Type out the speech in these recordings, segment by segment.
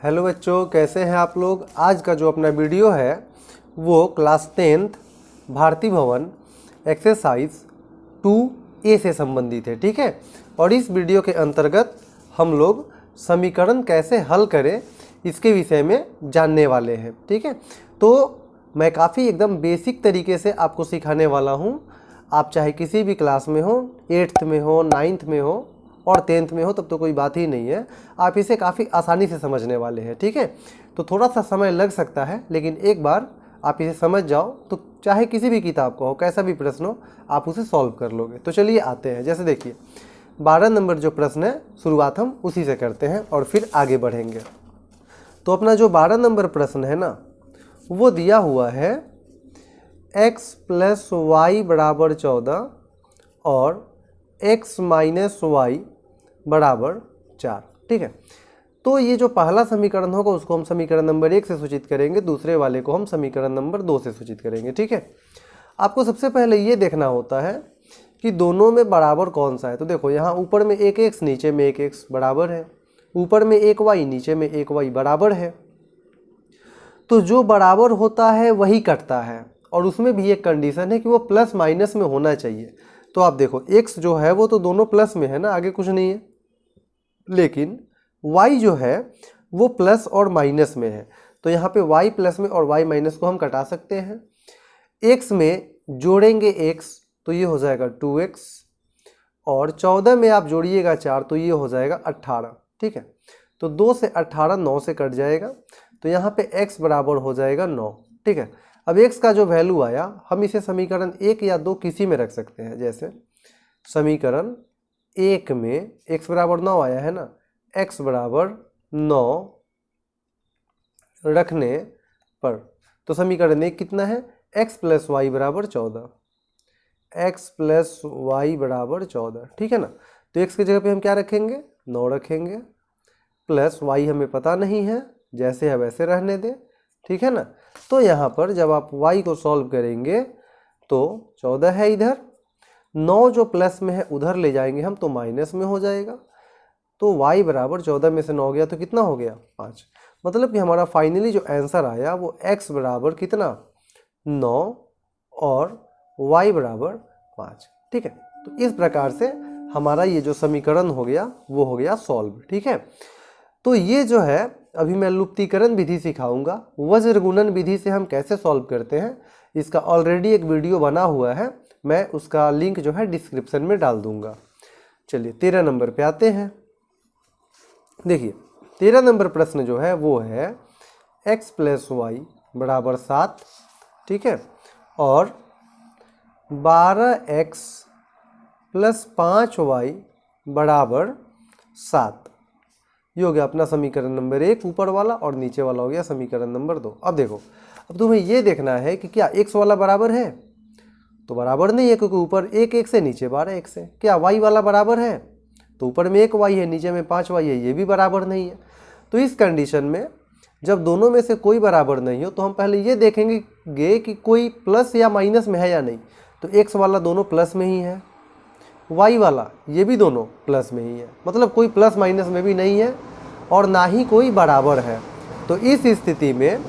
Hello बच्चों, कैसे हैं आप लोग। आज का जो अपना वीडियो है वो क्लास 10th भारती भवन एक्सरसाइज 2A से संबंधित है। ठीक है, और इस वीडियो के अंतर्गत हम लोग समीकरण कैसे हल करें इसके विषय में जानने वाले हैं। ठीक है, तो मैं काफ़ी एकदम बेसिक तरीके से आपको सिखाने वाला हूँ। आप चाहे किसी भी क्लास में हो, 8th में हो, 9th में हो और 10th में हो, तब तो कोई बात ही नहीं है। आप इसे काफ़ी आसानी से समझने वाले हैं। ठीक है, तो थोड़ा सा समय लग सकता है, लेकिन एक बार आप इसे समझ जाओ तो चाहे किसी भी किताब का हो, कैसा भी प्रश्न हो, आप उसे सॉल्व कर लोगे। तो चलिए आते हैं। जैसे देखिए 12 नंबर जो प्रश्न है, शुरुआत हम उसी से करते हैं और फिर आगे बढ़ेंगे। तो अपना जो 12 नंबर प्रश्न है ना, वो दिया हुआ है x + y = 14 और x - y = 4। ठीक है, तो ये जो पहला समीकरण होगा उसको हम समीकरण नंबर 1 से सूचित करेंगे, दूसरे वाले को हम समीकरण नंबर 2 से सूचित करेंगे। ठीक है, आपको सबसे पहले ये देखना होता है कि दोनों में बराबर कौन सा है। तो देखो यहाँ ऊपर में एक x, नीचे में एक x बराबर है, ऊपर में एक y, नीचे में एक y बराबर है। तो जो बराबर होता है वही कटता है, और उसमें भी एक कंडीशन है कि वो प्लस माइनस में होना चाहिए। तो आप देखो x जो है वो तो दोनों प्लस में है ना, आगे कुछ नहीं है, लेकिन y जो है वो प्लस और माइनस में है। तो यहाँ पे y प्लस में और y माइनस को हम कटा सकते हैं। x में जोड़ेंगे x तो ये हो जाएगा 2x, और 14 में आप जोड़िएगा 4 तो ये हो जाएगा 18। ठीक है, तो 2 से 18 9 से कट जाएगा, तो यहाँ पे x बराबर हो जाएगा 9। ठीक है, अब x का जो वैल्यू आया हम इसे समीकरण 1 या 2 किसी में रख सकते हैं। जैसे समीकरण 1 में x बराबर 9 आया है ना, x बराबर 9 रखने पर तो समीकरण 1 कितना है, x + y = 14, x + y = 14। ठीक है ना, तो x की जगह पे हम क्या रखेंगे, 9 रखेंगे, प्लस y हमें पता नहीं है, जैसे है वैसे रहने दें। ठीक है ना, तो यहाँ पर जब आप y को सॉल्व करेंगे तो 14 है इधर, 9 जो प्लस में है उधर ले जाएंगे हम तो माइनस में हो जाएगा। तो y बराबर 14 में से 9 गया तो कितना हो गया, 5। मतलब कि हमारा फाइनली जो आंसर आया वो x बराबर कितना, 9 और y बराबर 5। ठीक है, तो इस प्रकार से हमारा ये जो समीकरण हो गया वो हो गया सॉल्व। ठीक है, तो ये जो है अभी मैं लुप्तीकरण विधि सिखाऊंगा, वज्र गुणन विधि से हम कैसे सॉल्व करते हैं, इसका ऑलरेडी एक वीडियो बना हुआ है, मैं उसका लिंक जो है डिस्क्रिप्शन में डाल दूंगा। चलिए 13 नंबर पे आते हैं। देखिए 13 नंबर प्रश्न जो है वो है x + y = 7। ठीक है, और 12x + 5y = 7। ये हो गया अपना समीकरण नंबर 1 ऊपर वाला, और नीचे वाला हो गया समीकरण नंबर 2। अब देखो, अब तुम्हें ये देखना है कि क्या x वाला बराबर है, तो बराबर नहीं है, क्योंकि ऊपर एक x है, नीचे 12x है। क्या y वाला बराबर है, तो ऊपर में एक y है, नीचे में 5y है, ये भी बराबर नहीं है। तो इस कंडीशन में जब दोनों में से कोई बराबर नहीं हो तो हम पहले ये देखेंगे कि कोई प्लस या माइनस में है या नहीं। तो x वाला दोनों प्लस में ही है, y वाला ये भी दोनों प्लस में ही है, मतलब कोई प्लस माइनस में भी नहीं है और ना ही कोई बराबर है। तो इस स्थिति में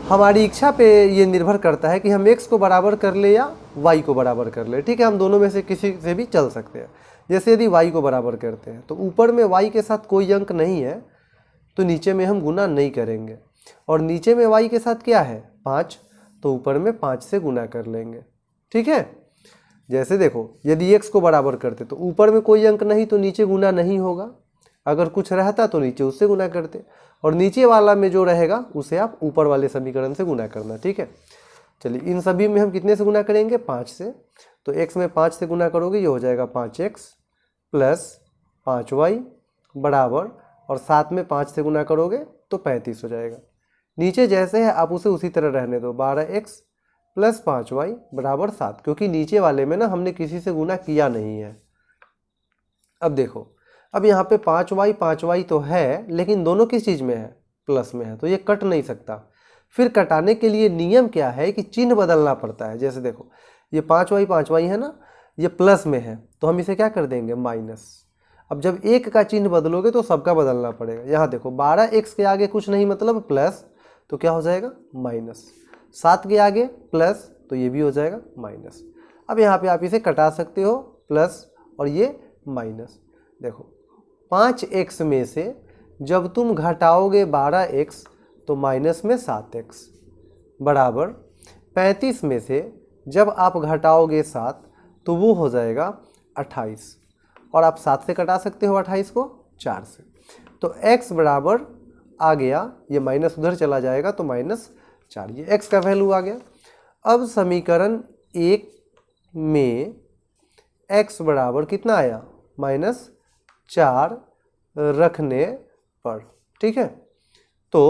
हमारी इच्छा पे ये निर्भर करता है कि हम x को बराबर कर ले या y को बराबर कर ले। ठीक है, हम दोनों में से किसी से भी चल सकते हैं। जैसे यदि y को बराबर करते हैं तो ऊपर में y के साथ कोई अंक नहीं है तो नीचे में हम गुना नहीं करेंगे, और नीचे में y के साथ क्या है, 5, तो ऊपर में 5 से गुना कर लेंगे। ठीक है, जैसे देखो यदि x को बराबर करते तो ऊपर में कोई अंक नहीं तो नीचे गुना नहीं होगा, अगर कुछ रहता तो नीचे उससे गुना करते, और नीचे वाला में जो रहेगा उसे आप ऊपर वाले समीकरण से गुना करना। ठीक है, चलिए इन सभी में हम कितने से गुना करेंगे, 5 से। तो x में 5 से गुना करोगे ये हो जाएगा 5x + 5y बराबर, और 7 में 5 से गुना करोगे तो 35 हो जाएगा। नीचे जैसे है आप उसे उसी तरह रहने दो, 12x + 5y = 7, क्योंकि नीचे वाले में ना हमने किसी से गुना किया नहीं है। अब देखो, अब यहाँ पे 5y तो है, लेकिन दोनों किस चीज़ में है, प्लस में है, तो ये कट नहीं सकता। फिर कटाने के लिए नियम क्या है कि चिन्ह बदलना पड़ता है। जैसे देखो ये 5y है ना, ये प्लस में है तो हम इसे क्या कर देंगे, माइनस। अब जब एक का चिन्ह बदलोगे तो सबका बदलना पड़ेगा। यहाँ देखो 12x के आगे कुछ नहीं मतलब प्लस, तो क्या हो जाएगा माइनस। 7 के आगे प्लस, तो ये भी हो जाएगा माइनस। अब यहाँ पे आप इसे कटा सकते हो, प्लस और ये माइनस। देखो 5x में से जब तुम घटाओगे 12x तो माइनस में 7x बराबर 35 में से जब आप घटाओगे 7 तो वो हो जाएगा 28, और आप 7 से कटा सकते हो 28 को 4 से, तो x बराबर आ गया, ये माइनस उधर चला जाएगा तो -4, ये x का वैल्यू आ गया। अब समीकरण 1 में x बराबर कितना आया -4 रखने पर, ठीक है। तो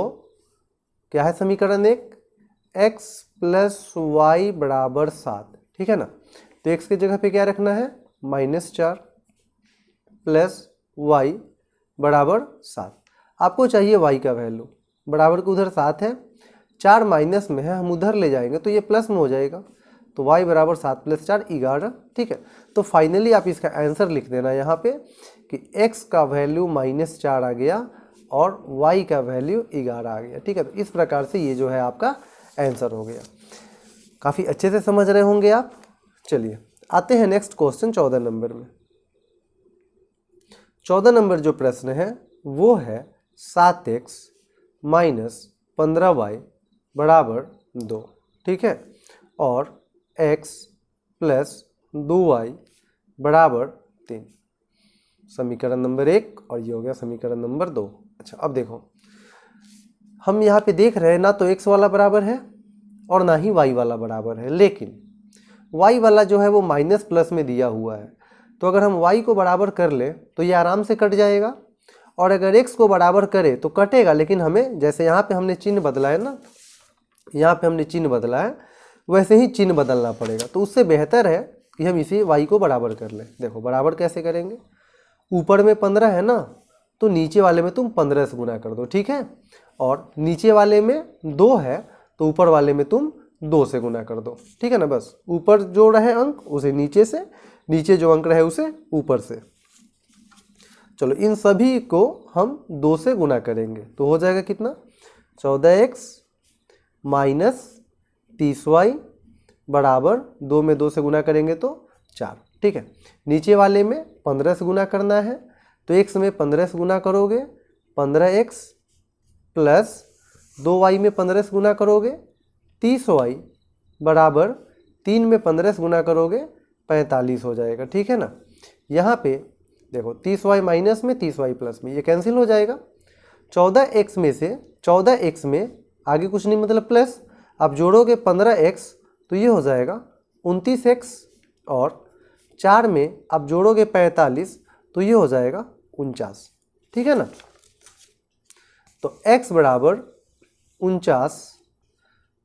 क्या है समीकरण 1, x + y बराबर 7, ठीक है ना। तो x की जगह पे क्या रखना है -4 + y बराबर 7। आपको चाहिए y का वैल्यू, बराबर के उधर 7 है, 4 माइनस में है, हम उधर ले जाएंगे तो ये प्लस में हो जाएगा, तो y बराबर 7 + 4 11, ठीक है। तो फाइनली आप इसका आंसर लिख देना यहाँ पे कि x का वैल्यू -4 आ गया और y का वैल्यू 11 आ गया, ठीक है। तो इस प्रकार से ये जो है आपका आंसर हो गया। काफ़ी अच्छे से समझ रहे होंगे आप। चलिए आते हैं नेक्स्ट क्वेश्चन 14 नंबर में। 14 नंबर जो प्रश्न है वो है 7x - 15y बराबर 2, ठीक है, और x + 2y बराबर 3। समीकरण नंबर 1 और ये हो गया समीकरण नंबर 2। अच्छा अब देखो, हम यहाँ पे देख रहे हैं ना तो x वाला बराबर है और ना ही y वाला बराबर है, लेकिन y वाला जो है वो माइनस प्लस में दिया हुआ है, तो अगर हम y को बराबर कर ले तो ये आराम से कट जाएगा, और अगर x को बराबर करे तो कटेगा, लेकिन हमें जैसे यहाँ पे हमने चिन्ह बदला है ना, यहाँ पे हमने चिन्ह बदला है, वैसे ही चिन्ह बदलना पड़ेगा। तो उससे बेहतर है कि हम इसे y को बराबर कर लें। देखो बराबर कैसे करेंगे, ऊपर में 15 है ना, तो नीचे वाले में तुम 15 से गुना कर दो, ठीक है, और नीचे वाले में 2 है तो ऊपर वाले में तुम 2 से गुना कर दो, ठीक है ना। बस ऊपर जो रहे अंक उसे नीचे से, नीचे जो अंक रहे उसे ऊपर से। चलो इन सभी को हम 2 से गुना करेंगे तो हो जाएगा कितना 14x - 30y बराबर 2 में 2 से गुना करेंगे तो 4, ठीक है। नीचे वाले में 15 से गुना करना है तो x में 15 से गुना करोगे 15x प्लस 2y में 15 से गुना करोगे 30y बराबर 3 में 15 से गुना करोगे 45 हो जाएगा, ठीक है ना। यहाँ पे देखो 30y माइनस में 30y प्लस में ये कैंसिल हो जाएगा। 14x में से 14x में आगे कुछ नहीं मतलब प्लस, आप जोड़ोगे 15x तो ये हो जाएगा 29x, और 4 में आप जोड़ोगे 45 तो ये हो जाएगा 49, ठीक है ना। तो x बराबर 49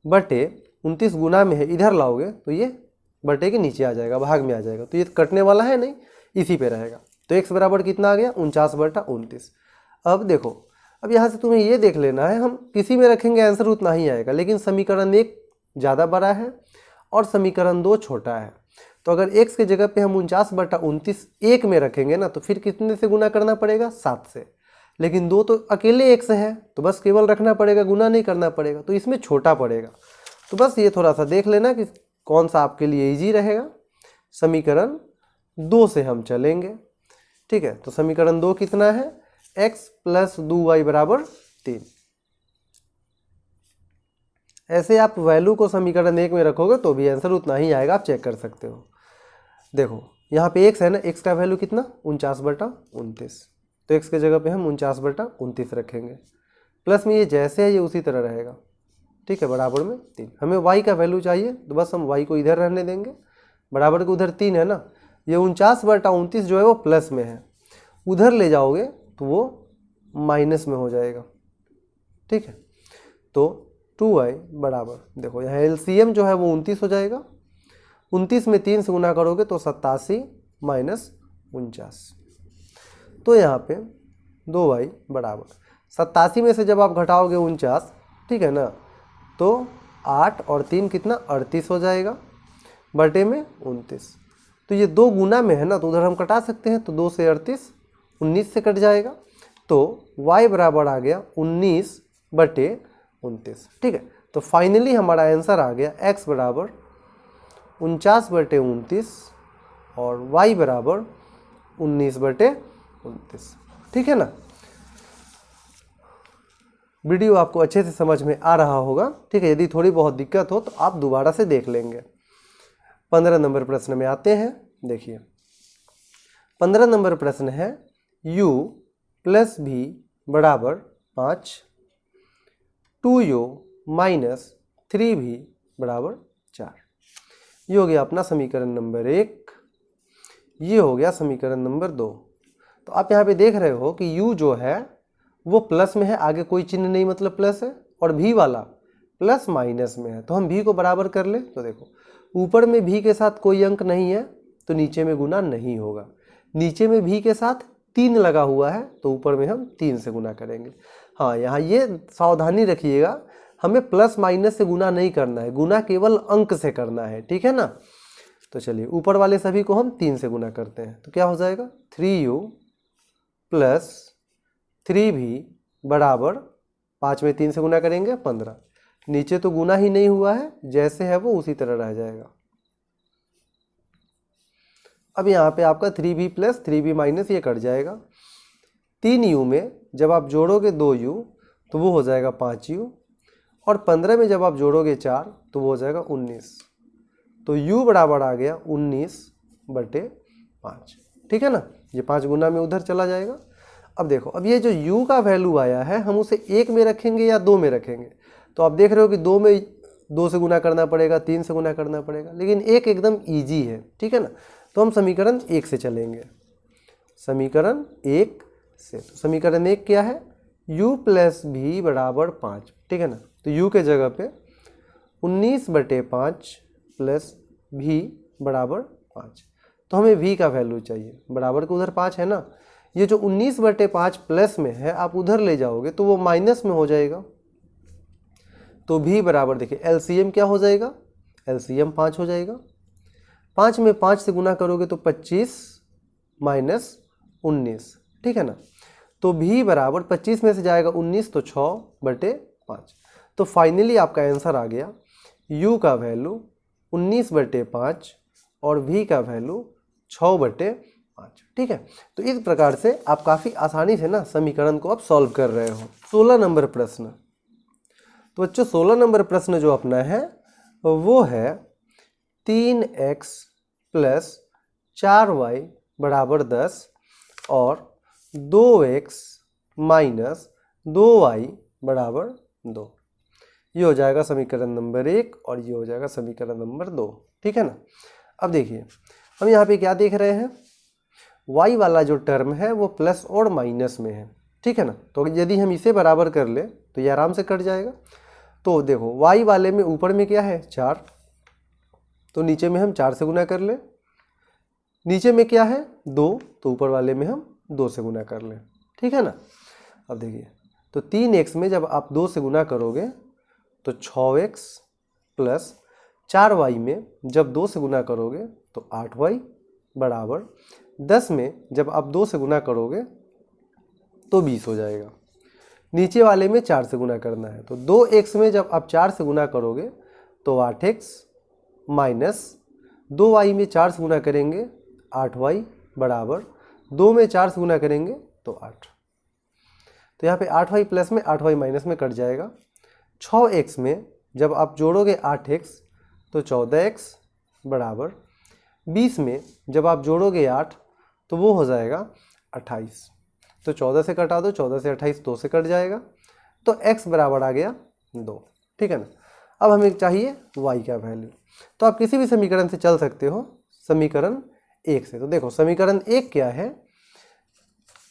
बटे 29 गुना में है, इधर लाओगे तो ये बटे के नीचे आ जाएगा, भाग में आ जाएगा, तो ये कटने वाला है नहीं, इसी पे रहेगा। तो x बराबर कितना आ गया 49/29। अब देखो, अब यहाँ से तुम्हें ये देख लेना है, हम किसी में रखेंगे आंसर उतना ही आएगा, लेकिन समीकरण 1 ज़्यादा बड़ा है और समीकरण 2 छोटा है। तो अगर x की जगह पे हम 49/29 1 में रखेंगे ना तो फिर कितने से गुना करना पड़ेगा 7 से, लेकिन 2 तो अकेले x है तो बस केवल रखना पड़ेगा, गुना नहीं करना पड़ेगा, तो इसमें छोटा पड़ेगा। तो बस ये थोड़ा सा देख लेना कि कौन सा आपके लिए इजी रहेगा। समीकरण 2 से हम चलेंगे, ठीक है। तो समीकरण 2 कितना है x + 2y बराबर 3। ऐसे आप वैल्यू को समीकरण 1 में रखोगे तो भी आंसर उतना ही आएगा, आप चेक कर सकते हो। देखो यहाँ पे x है ना, x का वैल्यू कितना 49/29, तो x की जगह पे हम 49/29 रखेंगे, प्लस में ये जैसे है ये उसी तरह रहेगा, ठीक है, बराबर में 3। हमें y का वैल्यू चाहिए तो बस हम y को इधर रहने देंगे, बराबर के उधर 3 है ना, ये 49/29 जो है वो प्लस में है, उधर ले जाओगे तो वो माइनस में हो जाएगा, ठीक है। तो 2y बराबर, देखो यहाँ LCM जो है वो 29 हो जाएगा, 29 में 3 से गुना करोगे तो 87 - 49, तो यहाँ पे 2y बराबर 87 में से जब आप घटाओगे 49, ठीक है ना, तो 8 और 3 कितना 38 हो जाएगा, बटे में 29। तो ये 2 गुना में है ना तो उधर हम कटा सकते हैं, तो 2 से 38 19 से कट जाएगा, तो y बराबर आ गया 19/29। ठीक है, तो फाइनली हमारा आंसर आ गया x बराबर 49/29 और y बराबर 19/29। ठीक है ना। वीडियो आपको अच्छे से समझ में आ रहा होगा। ठीक है, यदि थोड़ी बहुत दिक्कत हो तो आप दोबारा से देख लेंगे। 15 नंबर प्रश्न में आते हैं। देखिए 15 नंबर प्रश्न है u + v बराबर 5, 2u - 3v बराबर 4। ये हो गया अपना समीकरण नंबर 1, ये हो गया समीकरण नंबर 2। तो आप यहाँ पे देख रहे हो कि u जो है वो प्लस में है, आगे कोई चिन्ह नहीं मतलब प्लस है, और v वाला प्लस माइनस में है। तो हम v को बराबर कर ले, तो देखो ऊपर में v के साथ कोई अंक नहीं है तो नीचे में गुना नहीं होगा, नीचे में v के साथ 3 लगा हुआ है तो ऊपर में हम 3 से गुना करेंगे। हाँ, यहाँ ये सावधानी रखिएगा, हमें प्लस माइनस से गुना नहीं करना है, गुना केवल अंक से करना है। ठीक है ना। तो चलिए ऊपर वाले सभी को हम 3 से गुना करते हैं, तो क्या हो जाएगा 3u + 3v बराबर 5 में 3 से गुना करेंगे 15। नीचे तो गुना ही नहीं हुआ है, जैसे है वो उसी तरह रह जाएगा। अब यहाँ पे आपका 3v + 3v - ये कट जाएगा। 3u में जब आप जोड़ोगे 2u तो वो हो जाएगा 5u, और 15 में जब आप जोड़ोगे 4 तो वो हो जाएगा 19। तो u बराबर आ गया 19/5। ठीक है ना। ये 5 गुना में उधर चला जाएगा। अब देखो, अब ये जो u का वैल्यू आया है हम उसे 1 में रखेंगे या 2 में रखेंगे। तो आप देख रहे हो कि 2 में 2 से गुना करना पड़ेगा, 3 से गुना करना पड़ेगा, लेकिन 1 एकदम ईजी है। ठीक है ना। तो हम समीकरण 1 से चलेंगे। समीकरण 1 से, तो समीकरण 1 क्या है, u + v बराबर 5। ठीक है ना। तो u के जगह पे 19/5 + v बराबर 5। तो हमें v का वैल्यू चाहिए, बराबर के उधर 5 है ना। ये जो 19/5 प्लस में है आप उधर ले जाओगे तो वो माइनस में हो जाएगा। तो v बराबर, देखिए एलसीएम क्या हो जाएगा, एलसीएम 5 हो जाएगा। 5 में 5 से गुना करोगे तो 25 - 19। ठीक है ना। तो v बराबर 25 में से जाएगा 19 तो 6/5। तो फाइनली आपका आंसर आ गया u का वैल्यू 19/5 और v का वैल्यू 6/5। ठीक है। तो इस प्रकार से आप काफ़ी आसानी से ना समीकरण को आप सॉल्व कर रहे हो। 16 नंबर प्रश्न। तो बच्चों 16 नंबर प्रश्न जो अपना है वो है 3x + 4y बराबर 10 और 2x - 2y बराबर 2। ये हो जाएगा समीकरण नंबर 1 और ये हो जाएगा समीकरण नंबर 2। ठीक है ना। अब देखिए हम यहाँ पे क्या देख रहे हैं, y वाला जो टर्म है वो प्लस और माइनस में है। ठीक है ना। तो यदि हम इसे बराबर कर ले तो ये आराम से कट जाएगा। तो देखो y वाले में ऊपर में क्या है 4, तो नीचे में हम 4 से गुना कर ले। नीचे में क्या है 2, तो ऊपर वाले में हम 2 से गुना कर ले। ठीक है ना। अब देखिए तो 3x में जब आप 2 से गुना करोगे तो 6x + 4y में जब 2 से गुना करोगे तो 8y बराबर 10 में जब आप 2 से गुना करोगे तो 20 हो जाएगा। नीचे वाले में 4 से गुना करना है, तो 2x में जब आप 4 से गुना करोगे तो 8x - 2y में 4 से गुना करेंगे 8y बराबर 2 में 4 से गुना करेंगे तो 8। तो यहाँ पे 8y प्लस में 8y माइनस में कट जाएगा। 6x में जब आप जोड़ोगे 8x तो 14x बराबर 20 में जब आप जोड़ोगे 8 तो वो हो जाएगा 28। तो 14 से कटा दो, 14 से 28 2 से कट जाएगा, तो x बराबर आ गया 2। ठीक है ना। अब हमें चाहिए y का वैल्यू। तो आप किसी भी समीकरण से चल सकते हो, समीकरण 1 से। तो देखो समीकरण 1 क्या है,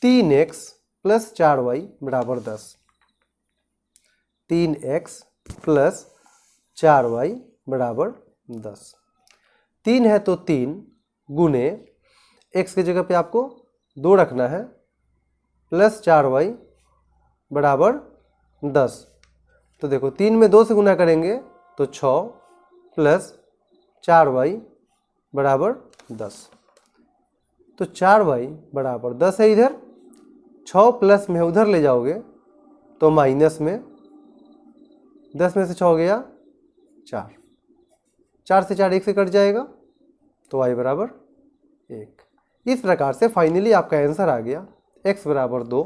3x + 4y बराबर 10। 3x + 4y बराबर 10। 3 है तो 3 गुने x की जगह पे आपको 2 रखना है प्लस 4y बराबर 10। तो देखो 3 में 2 से गुना करेंगे तो 6 प्लस 4y बराबर 10। तो 4y बराबर 10 है इधर, 6 प्लस में उधर ले जाओगे तो माइनस में, 10 में से 6 गया 4, 4 से 4 1 से कट जाएगा तो y बराबर 1। इस प्रकार से फाइनली आपका आंसर आ गया x बराबर 2,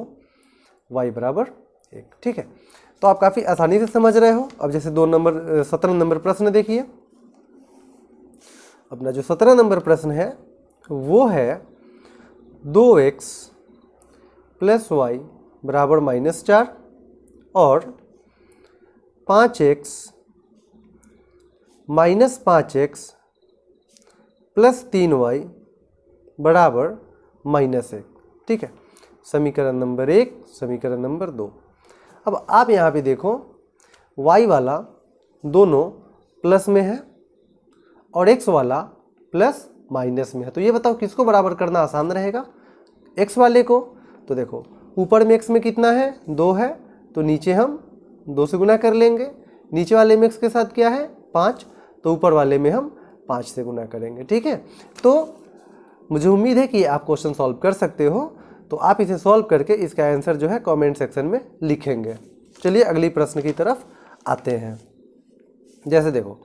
y बराबर 1। ठीक है, तो आप काफ़ी आसानी से समझ रहे हो। अब जैसे 17 नंबर प्रश्न देखिए। अपना जो 17 नंबर प्रश्न है वो है 2x प्लस वाई बराबर -4 और 5x minus 5x plus 3y बराबर -1। ठीक है, समीकरण नंबर 1, समीकरण नंबर 2। अब आप यहाँ पे देखो y वाला दोनों प्लस में है और x वाला प्लस माइनस में है, तो ये बताओ किसको बराबर करना आसान रहेगा? x वाले को। तो देखो ऊपर में x में कितना है, 2 है, तो नीचे हम 2 से गुना कर लेंगे। नीचे वाले में x के साथ क्या है, 5, तो ऊपर वाले में हम 5 से गुना करेंगे। ठीक है, तो मुझे उम्मीद है कि आप क्वेश्चन सॉल्व कर सकते हो। तो आप इसे सॉल्व करके इसका आंसर जो है कमेंट सेक्शन में लिखेंगे। चलिए अगली प्रश्न की तरफ आते हैं। जैसे देखो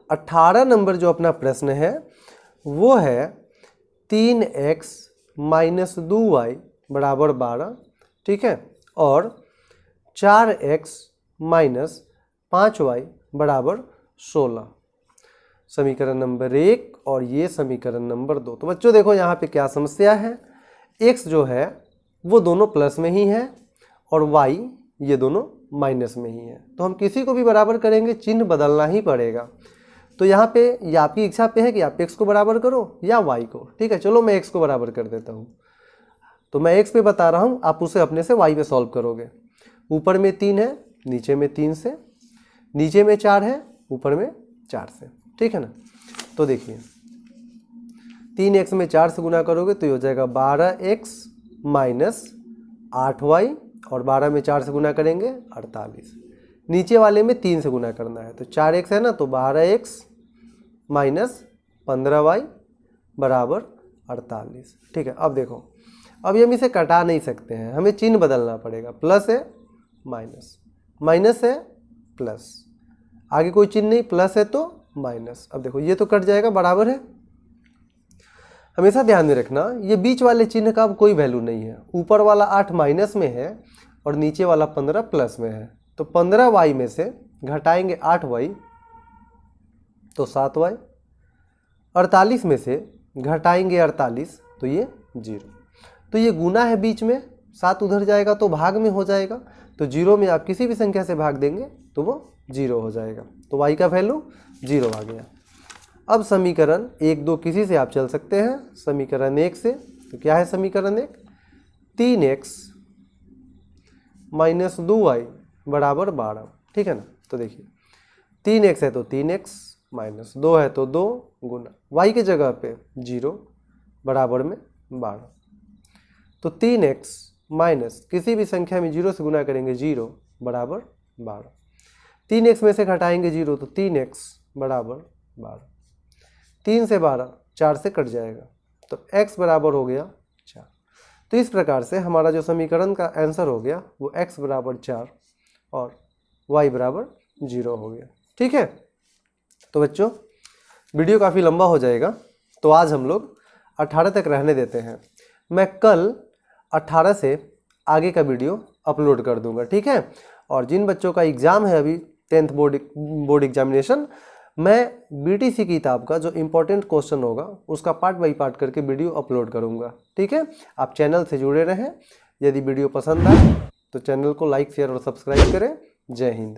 18 नंबर जो अपना प्रश्न है वो है 3x माइनस 2y बराबर 12। ठीक है, और 4x माइनस 5y बराबर 16। समीकरण नंबर 1 और ये समीकरण नंबर 2। तो बच्चों देखो यहाँ पे क्या समस्या है, x जो है वो दोनों प्लस में ही है और y ये दोनों माइनस में ही है, तो हम किसी को भी बराबर करेंगे चिन्ह बदलना ही पड़ेगा। तो यहाँ पे या आपकी इच्छा पे है कि आप x को बराबर करो या y को। ठीक है, चलो मैं x को बराबर कर देता हूँ। तो मैं x पे बता रहा हूँ, आप उसे अपने से y पे सॉल्व करोगे। ऊपर में 3 है, नीचे में 3 से, नीचे में 4 है, ऊपर में 4 से। ठीक है ना, तो देखिए 3x में 4 से गुना करोगे तो ये हो जाएगा 12x माइनस 8y, और 12 में 4 से गुना करेंगे 48। नीचे वाले में 3 से गुना करना है, तो 4x है ना, तो 12x माइनस 15y बराबर 48। ठीक है, अब देखो अभी हम इसे कटा नहीं सकते हैं, हमें चिन्ह बदलना पड़ेगा। प्लस है माइनस, माइनस है प्लस, आगे कोई चिन्ह नहीं, प्लस है तो माइनस। अब देखो ये तो कट जाएगा, बराबर है। हमेशा ध्यान में रखना ये बीच वाले चिन्ह का अब कोई वैल्यू नहीं है। ऊपर वाला 8 माइनस में है और नीचे वाला 15 प्लस में है, तो 15y में से घटाएंगे 8y तो 7y, 48 में से घटाएंगे 48 तो ये 0। तो ये गुना है बीच में, 7 उधर जाएगा तो भाग में हो जाएगा, तो 0 में आप किसी भी संख्या से भाग देंगे तो वो 0 हो जाएगा, तो y का वैल्यू 0 आ गया। अब समीकरण 1, 2 किसी से आप चल सकते हैं। समीकरण 1 से, तो क्या है समीकरण 1, 3x माइनस 2y बराबर 12। ठीक है ना, तो देखिए 3x है तो 3x माइनस 2 है तो 2 गुना y की जगह पे 0 बराबर में 12। तो 3x माइनस किसी भी संख्या में 0 से गुना करेंगे 0 बराबर 12। 3x में से घटाएंगे 0 तो 3x बराबर 12। 3 से 12 4 से कट जाएगा, तो x बराबर हो गया 4। तो इस प्रकार से हमारा जो समीकरण का आंसर हो गया वो x बराबर 4 और y बराबर 0 हो गया। ठीक है, तो बच्चों वीडियो काफ़ी लंबा हो जाएगा, तो आज हम लोग 18 तक रहने देते हैं। मैं कल 18 से आगे का वीडियो अपलोड कर दूंगा। ठीक है, और जिन बच्चों का एग्ज़ाम है अभी 10th बोर्ड एग्जामिनेशन, मैं BTC की किताब का जो इम्पोर्टेंट क्वेश्चन होगा उसका पार्ट बाई पार्ट करके वीडियो अपलोड करूंगा। ठीक है, आप चैनल से जुड़े रहें। यदि वीडियो पसंद आए तो चैनल को लाइक, शेयर और सब्सक्राइब करें। जय हिंद।